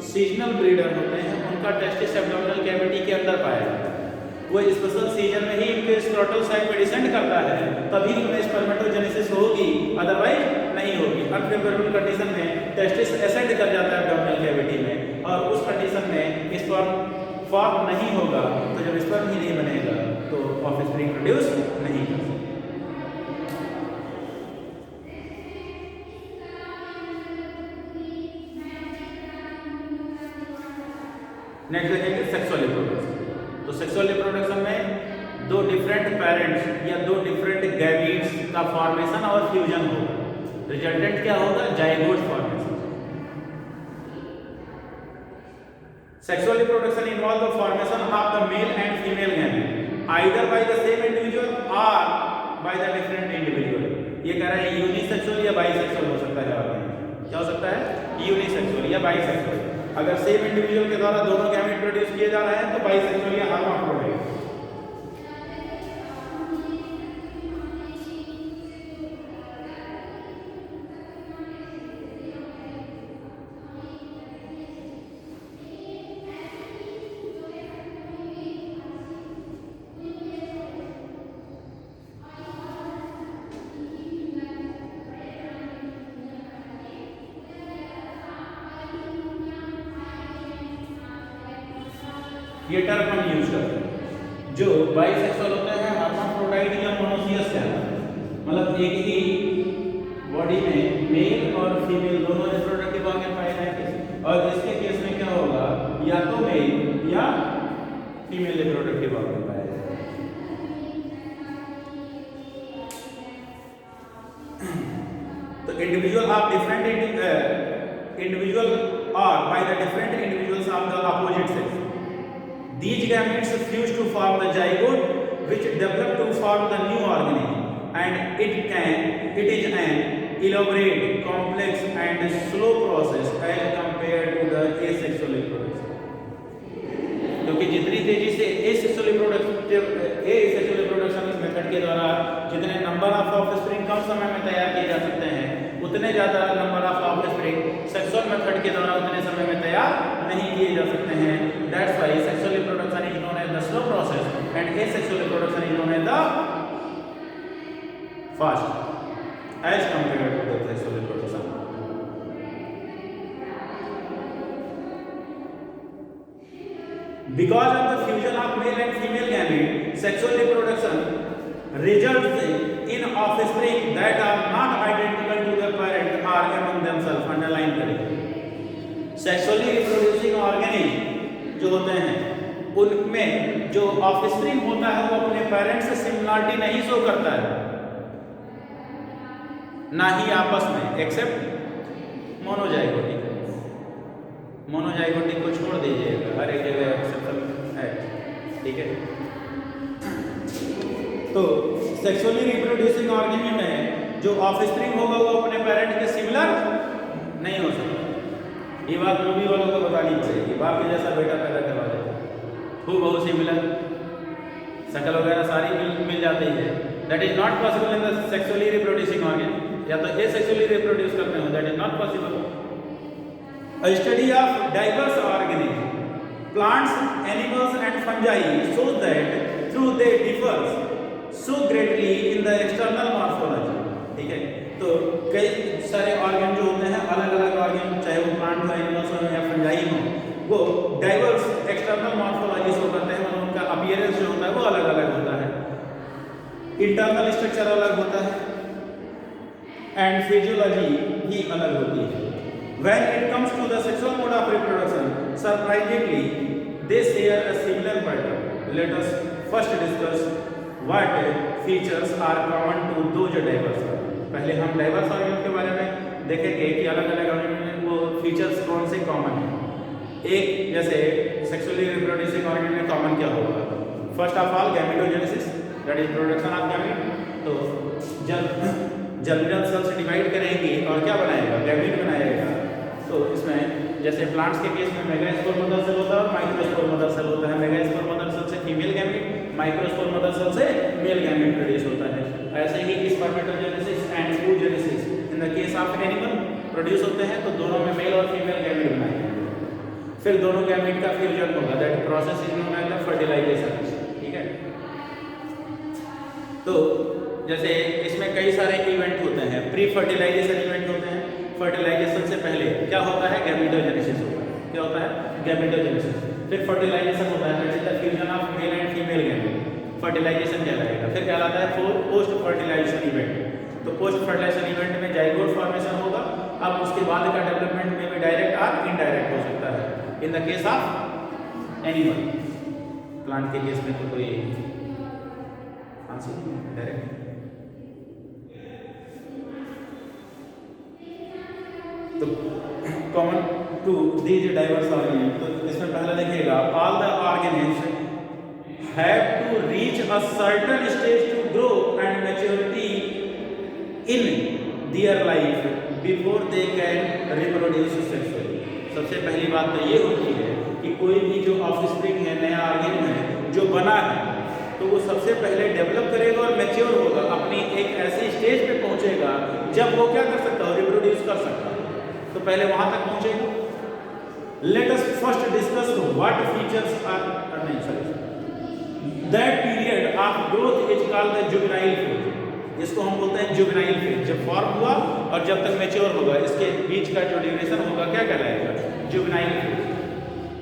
सीजनल ब्रीडर होते हैं उनका टेस्टिस एब्डोमिनल कैविटी के अंदर पाया जाता है। वो स्पेशल सीजन में ही इनके स्क्रोटल साइड में डिसेंड करता है, तभी उनमें स्पर्मेटोजेनेसिस होगी, अदरवाइज नहीं होगी। अनफेवरेबल कंडीशन में टेस्टिस एसेंड कर जाता है एब्डोमिनल कैविटी में, और उस कंडीशन में स्पर्म फॉर्म नहीं होगा, तो जब स्पर्म ही नहीं बनेगा तो ऑफस्प्रिंग प्रोड्यूस नहीं कर सकते। नेक्स्ट देखेंगे सेक्सुअल रिप्रोडक्शन। तो सेक्सुअल रिप्रोडक्शन में 2 डिफरेंट पेरेंट्स या 2 डिफरेंट गैमीट्स का फॉर्मेशन और फ्यूजन होगा। रिजल्टेंट क्या होगा? Zygote formation. Sexual reproduction involve the formation of the mail and female gamete either by the same individual और बाय द डिफरेंट इंडिविजुअल। ये कह रहा है यूनिसेक्सुअल या बाइसेक्सुअल हो सकता है। क्या हो सकता है? यूनिसेक्सुअल या बाइसेक्सुअल। अगर सेम इंडिविजुअल के द्वारा दोनों गैमेट प्रोड्यूस किए जा रहे हैं तो बाइसेक्सुअल या हर्माफ्रोडाइट। ये टर्म हम यूज करते हैं। जो बाइसेक्सुअल होते हैं हर्माफ्रोडाइट या मोनोसियस है, मतलब एक ही बॉडी में मेल और फीमेल दोनों रिप्रोडक्टिव ऑर्गन पाए जाएंगे, और इसके केस में क्या होगा, या तो मेल या फीमेल रिप्रोडक्टिव ऑर्गन पाए जाएंगे। तो इंडिविजुअल ऑफ डिफरेंट इंडिविजुअल और by the different individuals of the opposite sex, these gametes fuse to form the zygote which develop to form the new organism, and it is an elaborate, complex and slow process as compared to the asexual reproduction। क्योंकि जितनी तेजी से asexual reproduction method के द्वारा जितने number of offspring कम समय में तैयार किए जा सकते हैं, उतने ज्यादा number of offspring sexual method के द्वारा उतने समय में तैयार नहीं किए जा सकते हैं। That's why sexual reproduction is known as the slow process and asexual reproduction is known as the fast as compared to the sexual reproduction। Because of the fusion of male and female gamete, sexual reproduction results in offspring that are not identical to the parent or among themselves। Underline करें, sexually reproducing organism जो होते हैं उनमें जो offspring होता है वो अपने पेरेंट्स से सिमिलरिटी नहीं शो करता है, ना ही आपस में, एक्सेप्ट मोनोजाइगोटिक। मोनोजाइगोटिक को छोड़ दीजिएगा, हर एक जगह एक्सेप्शन है। ठीक है, तो सेक्सुअली रिप्रोड्यूसिंग ऑर्गेनिज्म में जो ऑफस्प्रिंग होगा वो अपने पेरेंट के सिमिलर नहीं हो सकता। ये बात रूबी वालों को बतानी पड़ेगी। बाप के जैसा बेटा पैदा करवा देते, खूब बहुत सिमिलर, शक्ल वगैरह सारी मिल जाती है, that is not possible in the sexually reproducing organ, या तो एसेक्सुअली रिप्रोड्यूस करते हो, that is not possible. A study of diverse organisms, plants, animals and fungi shows that through they differ so greatly in the external morphology, ठीक है। तो कई सारे organ जो होते हैं, अलग अलग ऑर्गन, चाहे वो प्लांट हो, एनिमल्स हो या फंजाई हो, वो डाइवर्स एक्सटर्नल मॉर्फोलॉजी शो करते हैं, मतलब उनका अपीयरेंस जो होता है वो अलग अलग होता है, इंटरनल स्ट्रक्चर अलग होता है एंड फिजियोलॉजी भी अलग होती है। When it comes to the sexual mode of reproduction, surprisingly, they share a similar pattern. Let us first discuss what features are common to those diverse organs. पहले हम diverse organ के बारे में देखेंगे कि अलग अलग ऑर्गन में वो फीचर्स कौन से कॉमन हैं। एक जैसे सेक्सुअली रिप्रोड्यूसिंग ऑर्गन में कॉमन क्या होगा? First of all gametogenesis, that is production of gamete. तो जब जर्मिनल सेल्स डिवाइड करेंगी और क्या बनाएगा? गैमेट बनाएगा। तो इसमें जैसे प्लांट्स के केस में मेगास्पोर मदर सेल होता है और माइक्रोस्पोर मदर सेल होता है। मेगास्पोर मदर सेल से female gamete, microspore mother cell से मेल गैमेट प्रोड्यूस होता है। ऐसे ही spermatogenesis and oogenesis in the case of animal produce होते हैं, तो दोनों में मेल और फीमेल गैमेट बनाएंगे, फिर दोनों गैमेट का फ्यूजन होगा, that process is known as the fertilization, ठीक है। तो जैसे इसमें कई सारे इवेंट होते हैं, प्री फर्टिलाइजेशन इवेंट होते हैं। फर्टिलाइजेशन से पहले क्या होता है? गैमेटोजेनेसिस होता है। क्या होता है? गैमेटोजेनेसिस। फिर फर्टिलाइजेशन होता है, that is the fusion of male and female gamete, fertilization कहलाएगा। फिर कहलाता है पोस्ट फर्टिलाइजेशन इवेंट। तो पोस्ट फर्टिलाइजेशन इवेंट में जाइगोट फॉर्मेशन होगा। अब उसके बाद का डेवलपमेंट में भी डायरेक्ट और इनडायरेक्ट हो सकता है, in the case of animal. Plant के केस में तो कोई आंसर डायरेक्ट। तो common to these diverse organism, तो इसमें पहले देखिएगा, all the organism have to reach a certain stage to grow and maturity in their life before they can reproduce sexually. सबसे पहली बात तो ये होती है कि कोई भी जो ऑफस्प्रिंग है, नया ऑर्गेनिज्म है जो बना है, तो वो सबसे पहले डेवलप करेगा और मैच्योर होगा, अपनी एक ऐसी स्टेज पे पहुंचेगा जब वो क्या कर सकता है? रिप्रोड्यूस कर सकता है। तो पहले वहां तक पहुंचेगा। Let us first discuss what features are that period of growth is called the juvenile phase. इसको हम बोलते हैं जुवेनाइल फेज। जब फॉर्म हुआ और जब तक मैच्योर होगा, इसके बीच का जो ड्यूरेशन होगा क्या कहलाएगा? Juvenile phase.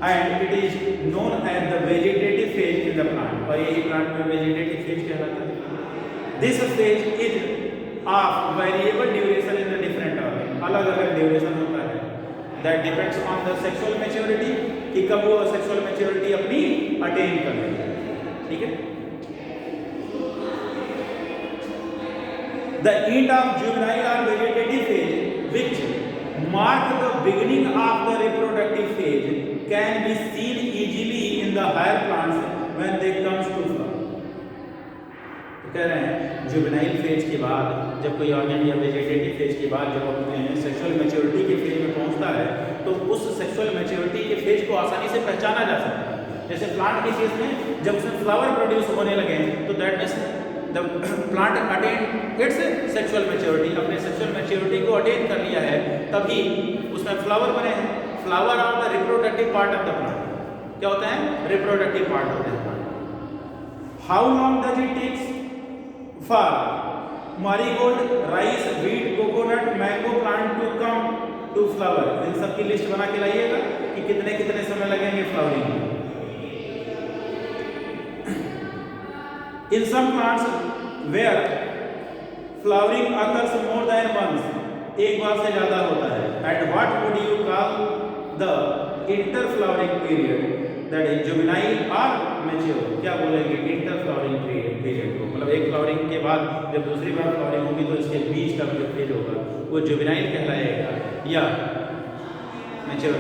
And it is known as the vegetative phase in the plant, और यही प्लांट में वेजिटेटिव फेज कहलाता है। This phase is of variable duration in the different organ, अलग अलग ड्यूरेशन होता है, that depends on the sexual maturity, कि कब वो सेक्सुअल मैच्योरिटी अपनी अटेन कर लेगा, ठीक है। द एंड ऑफ जुवेनाइल और vegetative phase which mark the beginning of the reproductive phase can be seen easily in the higher plants when they comes to flower. कह रहे हैं जुवेनाइल फेज के बाद, जब कोई ऑर्गन या वेजिटेटिव फेज के बाद जब अपने सेक्सुअल मैच्योरिटी के फेज में पहुंचता है, तो उस सेक्सुअल मैच्योरिटी के फेज को आसानी से पहचाना जा सकता है। जैसे प्लांट के केस में जब उसमें फ्लावर प्रोड्यूस होने लगे, तो that means the plant attain its sexual maturity, अपने सेक्सुअल मैच्योरिटी को अटेन कर लिया है, तभी उसमें फ्लावर बने हैं। Flower are the reproductive part of the plant. क्या होता है? रिप्रोडक्टिव पार्ट होते हैं plant. How long does it takes for marigold, rice, wheat, coconut, mango plant to come to flower? इन सब की लिस्ट बना के लाइएगा कि कितने कितने समय लगेंगे फ्लावरिंग में। In some plants where flowering occurs more than once, एक बार से ज्यादा होता है। And what would you call the inter flowering period, that is juvenile और मैच्योर? क्या बोलेंगे? इंटर फ्लावरिंग पीरियड को, मतलब एक फ्लावरिंग के बाद जब दूसरी बार फ्लावरिंग होगी तो इसके बीच का जो फेज होगा वो जुवेनाइल कहलाएगा या मैच्योर।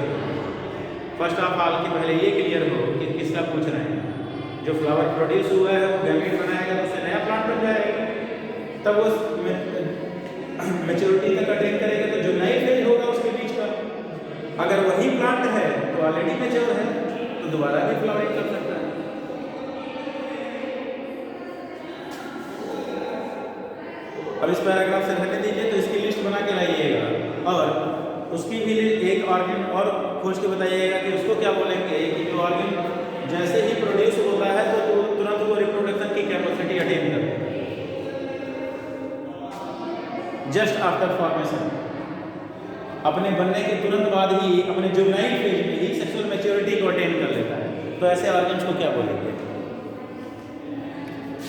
फर्स्ट ऑफ ऑल कि पहले ये क्लियर हो कि किसका पूछ रहे हैं। जो फ्लावर प्रोड्यूस हुआ है वो गैमेट बनाएगा, तो उससे नया प्लांट बन जाएगा, तब वो मैच्योरिटी तक अटेन करेगा, तो जुवेनाइल फेज होगा उसके बीच का। अगर वही प्लांट है तो ऑलरेडी मैच्योर है, तो दोबारा भी फ्लावरिंग कर सकता है। अब इस पैराग्राफ से रहने दीजिए, तो इसकी लिस्ट बना के लाइएगा और उसकी भी एक ऑर्गन और खोज के बताइएगा कि उसको क्या बोलेंगे कि जो ऑर्गन जैसे ही प्रोड्यूस होता है तो तुरंत वो रिप्रोडक्शन की कैपेसिटी अटेन करता है जस्ट आफ्टर फॉर्मेशन, अपने बनने के तुरंत बाद ही, अपने जुवेनाइल फेज में ही सेक्सुअल मैच्योरिटी को अटेन कर लेता है। तो ऐसे ऑर्गन्स को क्या बोलेंगे?